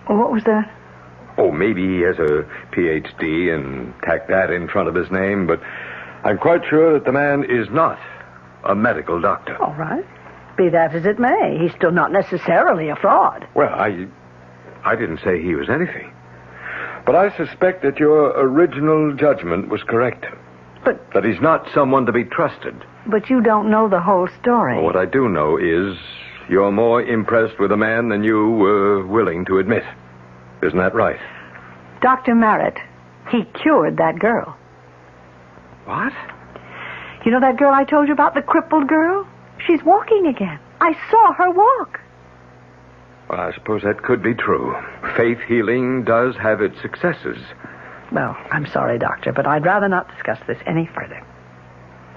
What was that? Oh, maybe he has a Ph.D. and tacked that in front of his name, but I'm quite sure that the man is not a medical doctor. All right. Be that as it may, he's still not necessarily a fraud. Well, I didn't say he was anything. But I suspect that your original judgment was correct. But... That he's not someone to be trusted. But you don't know the whole story. Well, what I do know is you're more impressed with a man than you were willing to admit. Isn't that right? Dr. Merritt, he cured that girl. What? You know that girl I told you about, the crippled girl? She's walking again. I saw her walk. Well, I suppose that could be true. Faith healing does have its successes. Well, I'm sorry, Doctor, but I'd rather not discuss this any further.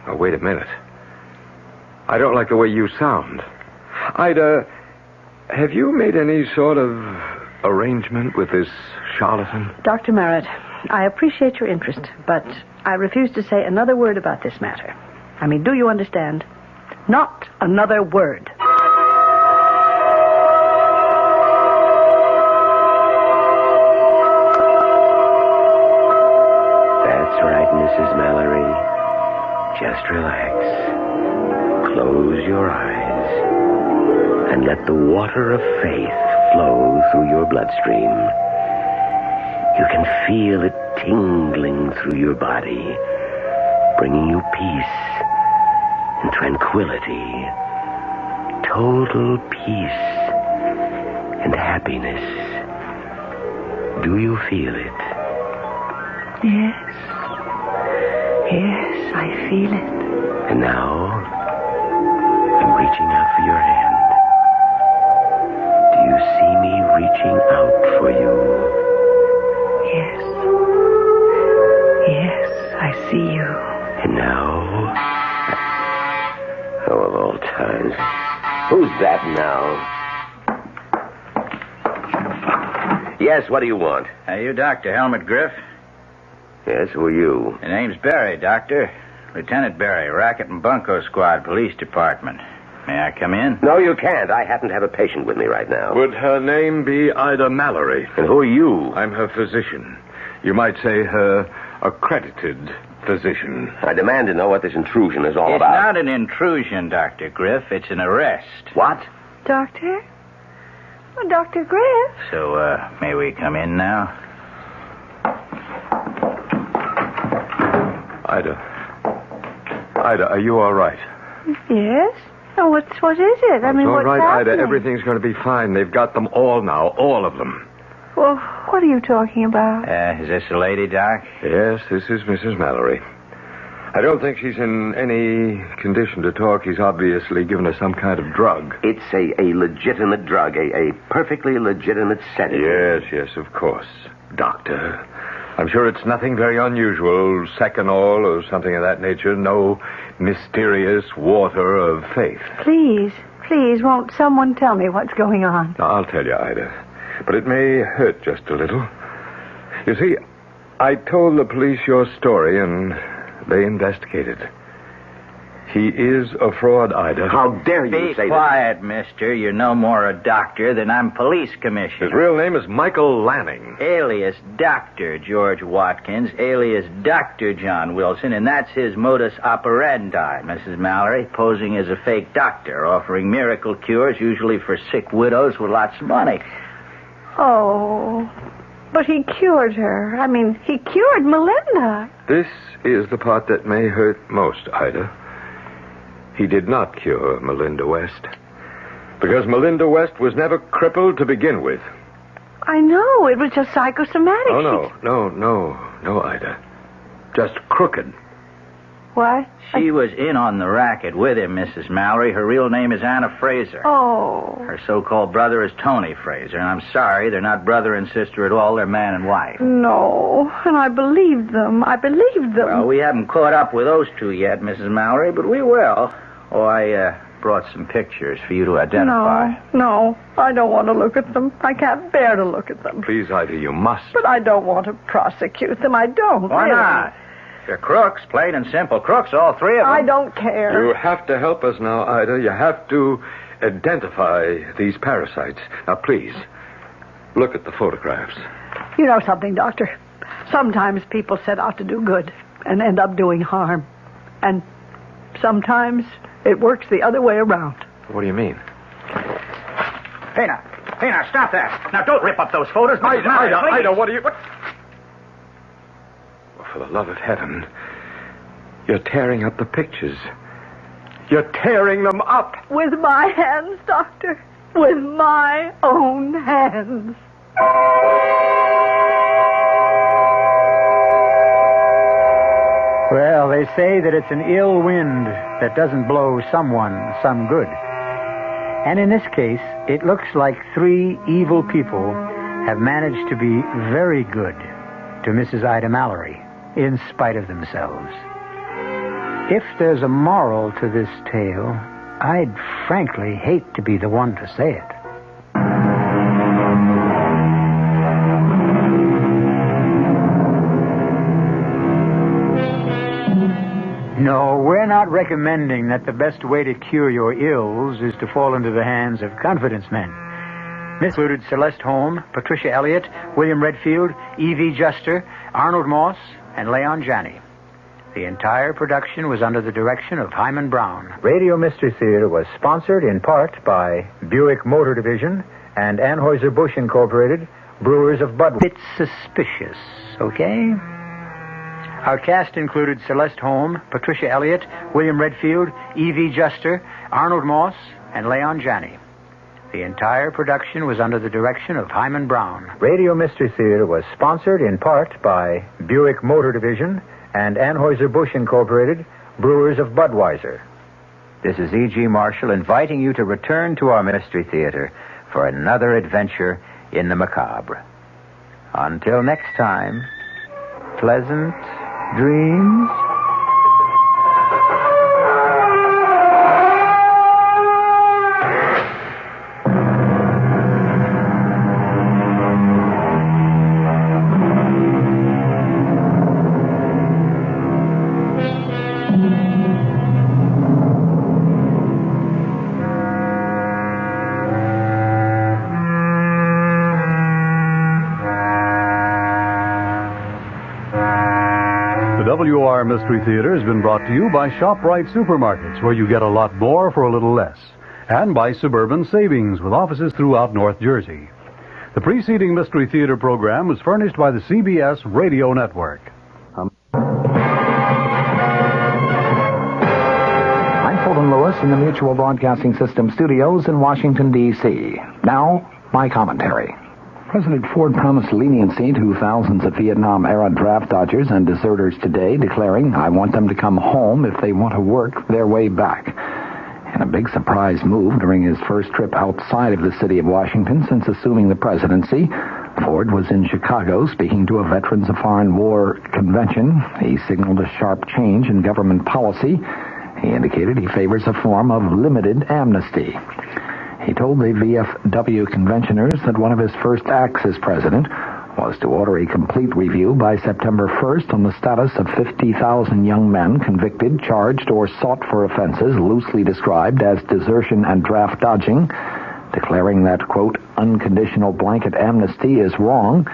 Oh, wait a minute. I don't like the way you sound. Ida, have you made any sort of arrangement with this charlatan? Dr. Merritt, I appreciate your interest, but I refuse to say another word about this matter. I mean, do you understand? Not another word. That's right, Mrs. Mallory. Just relax. Close your eyes and let the water of faith flow through your bloodstream. You can feel it tingling through your body, bringing you peace and tranquility, total peace and happiness. Do you feel it? Yes. Yes, I feel it. And now, I'm reaching out for your hand. Do you see me reaching out for you? Yes. Yes, I see you. And now... Oh, of all times. Who's that now? Yes, what do you want? Are you Dr. Helmut Griff? Yes, who are you? The name's Barry, Doctor. Lieutenant Barry, Racket and Bunko Squad, Police Department. May I come in? No, you can't. I happen to have a patient with me right now. Would her name be Ida Mallory? And who are you? I'm her physician. You might say her accredited physician. I demand to know what this intrusion is all It's about. not an intrusion, Dr. Griff. It's an arrest. What? Doctor? Oh, Dr. Griff? So, may we come in now? Ida, are you all right? Yes? Oh, what is it? I mean, all what's right, happening? Ida. Everything's going to be fine. They've got them all now, all of them. Well, what are you talking about? Is this a lady, Doc? Yes, this is Mrs. Mallory. I don't think she's in any condition to talk. He's obviously given her some kind of drug. It's a legitimate drug, a perfectly legitimate sedative. Yes, of course. Doctor, I'm sure it's nothing very unusual, Seconal or something of that nature. No mysterious water of faith. Please, won't someone tell me what's going on? Now, I'll tell you, Ida. But it may hurt just a little. You see, I told the police your story, and they investigated. He is a fraud, Ida. How dare you Be say quiet, mister. You're no more a doctor than I'm police commissioner. His real name is Michael Lanning. Alias Dr. George Watkins, alias Dr. John Wilson, and that's his modus operandi, Mrs. Mallory, posing as a fake doctor, offering miracle cures, usually for sick widows with lots of money. Oh, but he cured her. I mean, he cured Melinda. This is the part that may hurt most, Ida. He did not cure Melinda West. Because Melinda West was never crippled to begin with. I know. It was just psychosomatic. Oh, no, Ida. Just crooked. What? She was in on the racket with him, Mrs. Mallory. Her real name is Anna Fraser. Oh. Her so-called brother is Tony Fraser, and I'm sorry, they're not brother and sister at all. They're man and wife. No, and I believed them. Well, we haven't caught up with those two yet, Mrs. Mallory, but we will. Oh, I brought some pictures for you to identify. No, I don't want to look at them. I can't bear to look at them. Please, Ida, you must. But I don't want to prosecute them. I don't. Why really. not? They're crooks, plain and simple. Crooks, all three of them. I don't care. You have to help us now, Ida. You have to identify these parasites. Now, please, look at the photographs. You know something, Doctor? Sometimes people set out to do good and end up doing harm. And sometimes it works the other way around. What do you mean? Pena, stop that. Now, don't rip up those photos. Mrs. Mallory, please. Ida, what are you... What? Well, for the love of heaven, you're tearing up the pictures. You're tearing them up. With my hands, Doctor. With my own hands. Well, they say that it's an ill wind that doesn't blow someone some good. And in this case, it looks like three evil people have managed to be very good to Mrs. Ida Mallory, in spite of themselves. If there's a moral to this tale, I'd frankly hate to be the one to say it. No, we're not recommending that the best way to cure your ills is to fall into the hands of confidence men. This included Celeste Holm, Patricia Elliott, William Redfield, Evie Juster, Arnold Moss, and Leon Janney. The entire production was under the direction of Hyman Brown. Radio Mystery Theater was sponsored in part by Buick Motor Division and Anheuser-Busch Incorporated, brewers of Budweiser. Bit suspicious, okay? Our cast included Celeste Holm, Patricia Elliott, William Redfield, Evie Juster, Arnold Moss, and Leon Janney. The entire production was under the direction of Hyman Brown. Radio Mystery Theater was sponsored in part by Buick Motor Division and Anheuser-Busch Incorporated, brewers of Budweiser. This is E.G. Marshall inviting you to return to our Mystery Theater for another adventure in the macabre. Until next time, pleasant dreams. WR Mystery Theater has been brought to you by ShopRite Supermarkets, where you get a lot more for a little less, and by Suburban Savings, with offices throughout North Jersey. The preceding Mystery Theater program was furnished by the CBS Radio Network. I'm Fulton Lewis in the Mutual Broadcasting System studios in Washington, D.C. Now, my commentary. President Ford promised leniency to thousands of Vietnam-era draft dodgers and deserters today, declaring, "I want them to come home if they want to work their way back." In a big surprise move during his first trip outside of the city of Washington since assuming the presidency, Ford was in Chicago speaking to a Veterans of Foreign War convention. He signaled a sharp change in government policy. He indicated he favors a form of limited amnesty. He told the VFW conventioners that one of his first acts as president was to order a complete review by September 1st on the status of 50,000 young men convicted, charged, or sought for offenses loosely described as desertion and draft dodging, declaring that, quote, unconditional blanket amnesty is wrong.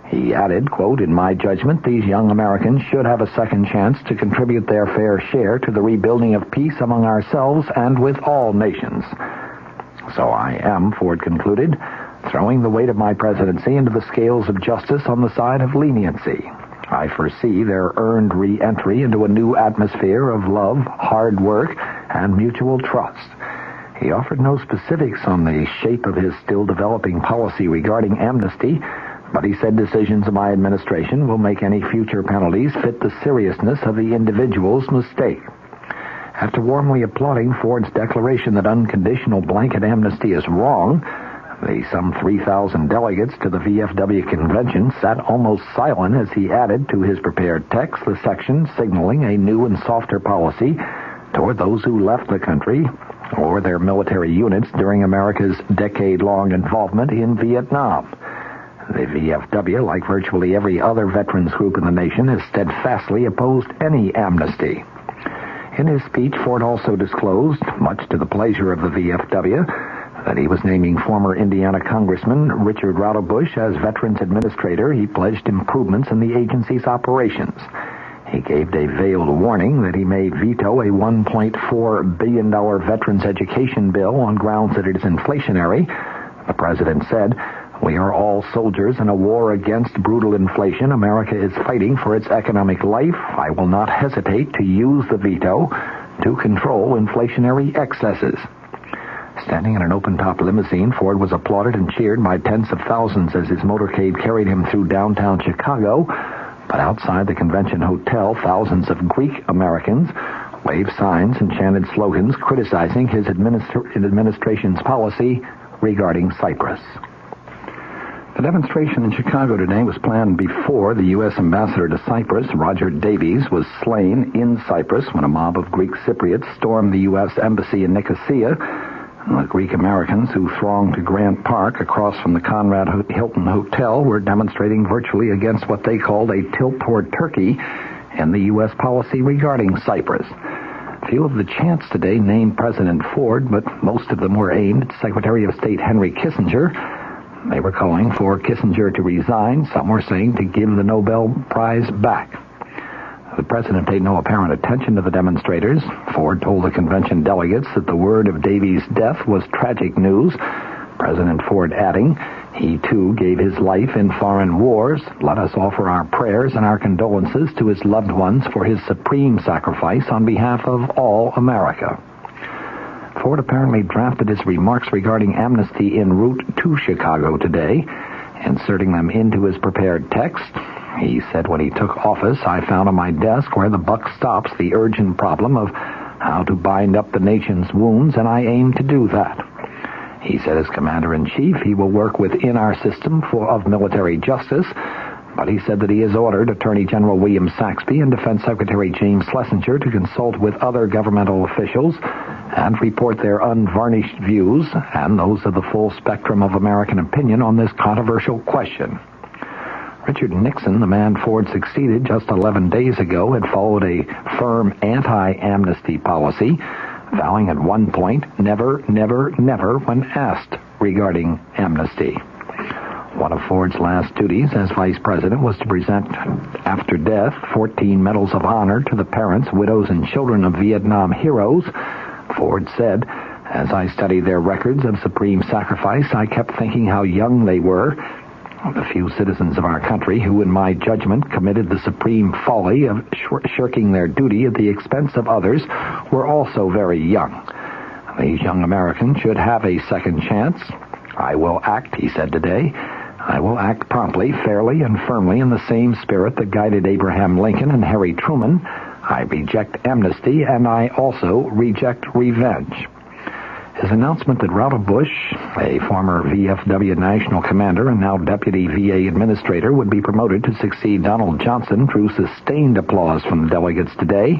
He added, quote, in my judgment, these young Americans should have a second chance to contribute their fair share to the rebuilding of peace among ourselves and with all nations. So I am, Ford concluded, throwing the weight of my presidency into the scales of justice on the side of leniency. I foresee their earned re-entry into a new atmosphere of love, hard work, and mutual trust. He offered no specifics on the shape of his still-developing policy regarding amnesty, but he said decisions of my administration will make any future penalties fit the seriousness of the individual's mistake. After warmly applauding Ford's declaration that unconditional blanket amnesty is wrong, the some 3,000 delegates to the VFW convention sat almost silent as he added to his prepared text the section signaling a new and softer policy toward those who left the country or their military units during America's decade-long involvement in Vietnam. The VFW, like virtually every other veterans group in the nation, has steadfastly opposed any amnesty. In his speech, Ford also disclosed, much to the pleasure of the VFW, that he was naming former Indiana Congressman Richard Rauterbush as Veterans Administrator. He pledged improvements in the agency's operations. He gave a veiled warning that he may veto a $1.4 billion veterans education bill on grounds that it is inflationary. The president said, we are all soldiers in a war against brutal inflation. America is fighting for its economic life. I will not hesitate to use the veto to control inflationary excesses. Standing in an open-top limousine, Ford was applauded and cheered by tens of thousands as his motorcade carried him through downtown Chicago. But outside the convention hotel, thousands of Greek Americans waved signs and chanted slogans criticizing his administration's policy regarding Cyprus. The demonstration in Chicago today was planned before the U.S. ambassador to Cyprus, Roger Davies, was slain in Cyprus when a mob of Greek Cypriots stormed the U.S. embassy in Nicosia. The Greek Americans who thronged to Grant Park across from the Conrad Hilton Hotel were demonstrating virtually against what they called a tilt toward Turkey and the U.S. policy regarding Cyprus. Few of the chants today named President Ford, but most of them were aimed at Secretary of State Henry Kissinger. They were calling for Kissinger to resign. Some were saying to give the Nobel Prize back. The president paid no apparent attention to the demonstrators. Ford told the convention delegates that the word of Davy's death was tragic news. President Ford adding, he too gave his life in foreign wars. Let us offer our prayers and our condolences to his loved ones for his supreme sacrifice on behalf of all America. Ford apparently drafted his remarks regarding amnesty en route to Chicago today, inserting them into his prepared text. He said when he took office, I found on my desk where the buck stops the urgent problem of how to bind up the nation's wounds, and I aim to do that. He said as Commander-in-Chief, he will work within our system of military justice, but he said that he has ordered Attorney General William Saxby and Defense Secretary James Schlesinger to consult with other governmental officials and report their unvarnished views and those of the full spectrum of American opinion on this controversial question. Richard Nixon, the man Ford succeeded just 11 days ago, had followed a firm anti-amnesty policy, vowing at one point, never, never, never, when asked regarding amnesty. One of Ford's last duties as vice president was to present, after death, 14 medals of honor to the parents, widows, and children of Vietnam heroes. Ford said, as I studied their records of supreme sacrifice, I kept thinking how young they were. The few citizens of our country who, in my judgment, committed the supreme folly of shirking their duty at the expense of others were also very young. These young Americans should have a second chance. I will act, he said today. I will act promptly, fairly, and firmly in the same spirit that guided Abraham Lincoln and Harry Truman. I reject amnesty, and I also reject revenge. His announcement that Ralph Bush, a former VFW national commander and now deputy VA administrator, would be promoted to succeed Donald Johnson drew sustained applause from the delegates today.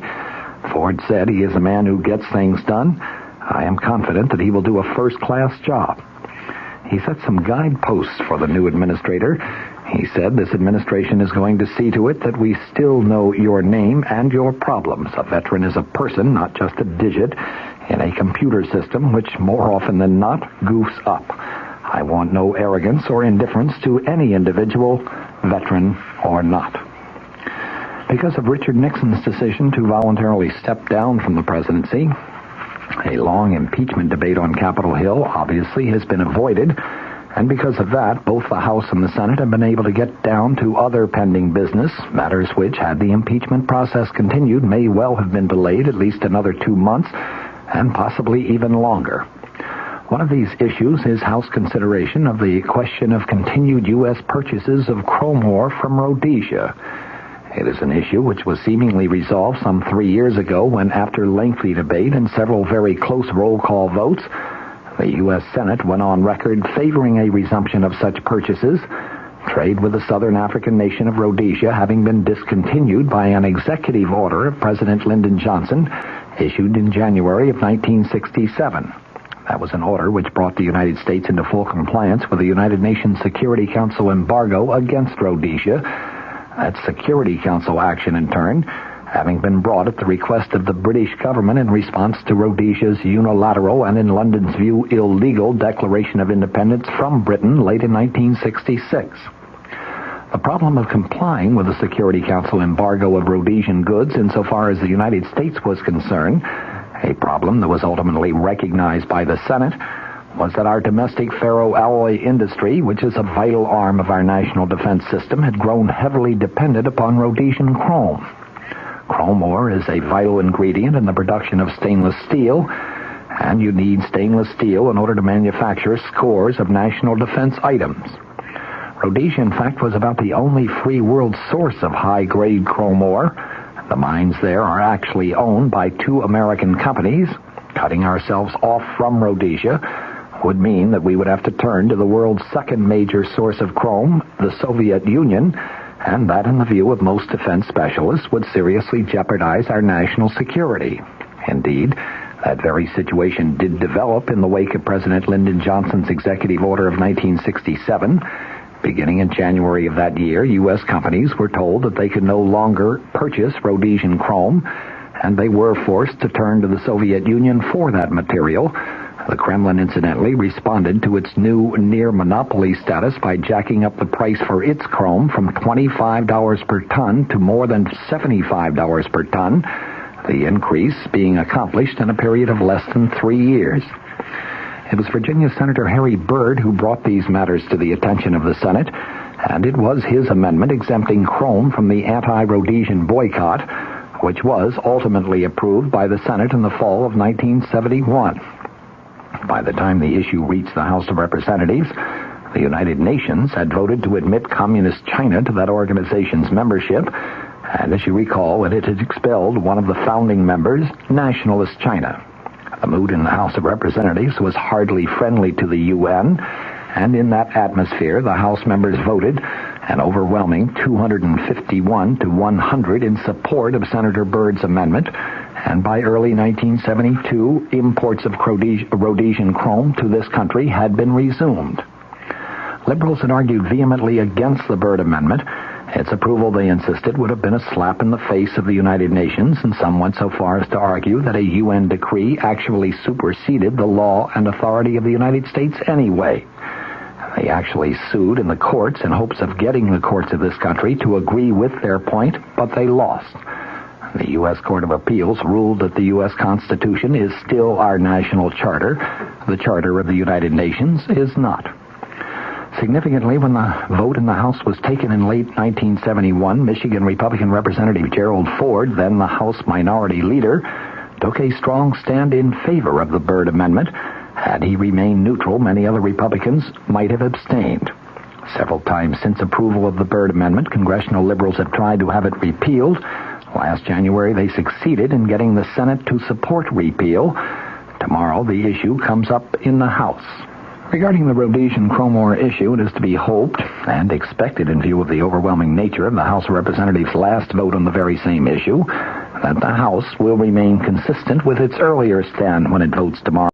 Ford said he is a man who gets things done. I am confident that he will do a first-class job. He set some guideposts for the new administrator. He said this administration is going to see to it that we still know your name and your problems. A veteran is a person, not just a digit, in a computer system which, more often than not, goofs up. I want no arrogance or indifference to any individual, veteran or not. Because of Richard Nixon's decision to voluntarily step down from the presidency, a long impeachment debate on Capitol Hill obviously has been avoided, and because of that, both the House and the Senate have been able to get down to other pending business, matters which, had the impeachment process continued, may well have been delayed at least another 2 months, and possibly even longer. One of these issues is House consideration of the question of continued U.S. purchases of chrome ore from Rhodesia. It is an issue which was seemingly resolved some 3 years ago when, after lengthy debate and several very close roll call votes, the U.S. Senate went on record favoring a resumption of such purchases, trade with the southern African nation of Rhodesia having been discontinued by an executive order of President Lyndon Johnson issued in January of 1967. That was an order which brought the United States into full compliance with the United Nations Security Council embargo against Rhodesia. That Security Council action, in turn, having been brought at the request of the British government in response to Rhodesia's unilateral and, in London's view, illegal declaration of independence from Britain late in 1966. The problem of complying with the Security Council embargo of Rhodesian goods insofar as the United States was concerned, a problem that was ultimately recognized by the Senate, was that our domestic ferroalloy industry, which is a vital arm of our national defense system, had grown heavily dependent upon Rhodesian chrome. Chrome ore is a vital ingredient in the production of stainless steel, and you need stainless steel in order to manufacture scores of national defense items. Rhodesia, in fact, was about the only free world source of high-grade chrome ore. The mines there are actually owned by 2 American companies. Cutting ourselves off from Rhodesia would mean that we would have to turn to the world's second major source of chrome, the Soviet Union, and that, in the view of most defense specialists, would seriously jeopardize our national security. Indeed, that very situation did develop in the wake of President Lyndon Johnson's executive order of 1967. Beginning in January of that year, U.S. companies were told that they could no longer purchase Rhodesian chrome, and they were forced to turn to the Soviet Union for that material. The Kremlin, incidentally, responded to its new near-monopoly status by jacking up the price for its chrome from $25 per ton to more than $75 per ton, the increase being accomplished in a period of less than 3 years. It was Virginia Senator Harry Byrd who brought these matters to the attention of the Senate, and it was his amendment exempting chrome from the anti-Rhodesian boycott, which was ultimately approved by the Senate in the fall of 1971. By the time the issue reached the House of Representatives, the United Nations had voted to admit Communist China to that organization's membership, and as you recall, it had expelled one of the founding members, Nationalist China. The mood in the House of Representatives was hardly friendly to the UN, and in that atmosphere, the House members voted an overwhelming 251 to 100 in support of Senator Byrd's amendment, and by early 1972, imports of Rhodesian chrome to this country had been resumed. Liberals had argued vehemently against the Byrd Amendment. Its approval, they insisted, would have been a slap in the face of the United Nations, and some went so far as to argue that a UN decree actually superseded the law and authority of the United States anyway. They actually sued in the courts in hopes of getting the courts of this country to agree with their point, but they lost. The U.S. Court of Appeals ruled that the U.S. Constitution is still our national charter. The Charter of the United Nations is not. Significantly, when the vote in the House was taken in late 1971, Michigan Republican Representative Gerald Ford, then the House Minority Leader, took a strong stand in favor of the Byrd Amendment. Had he remained neutral, many other Republicans might have abstained. Several times since approval of the Byrd Amendment, congressional liberals have tried to have it repealed. Last January, they succeeded in getting the Senate to support repeal. Tomorrow, the issue comes up in the House. Regarding the Rhodesian chrome ore issue, it is to be hoped and expected in view of the overwhelming nature of the House of Representatives' last vote on the very same issue, that the House will remain consistent with its earlier stand when it votes tomorrow.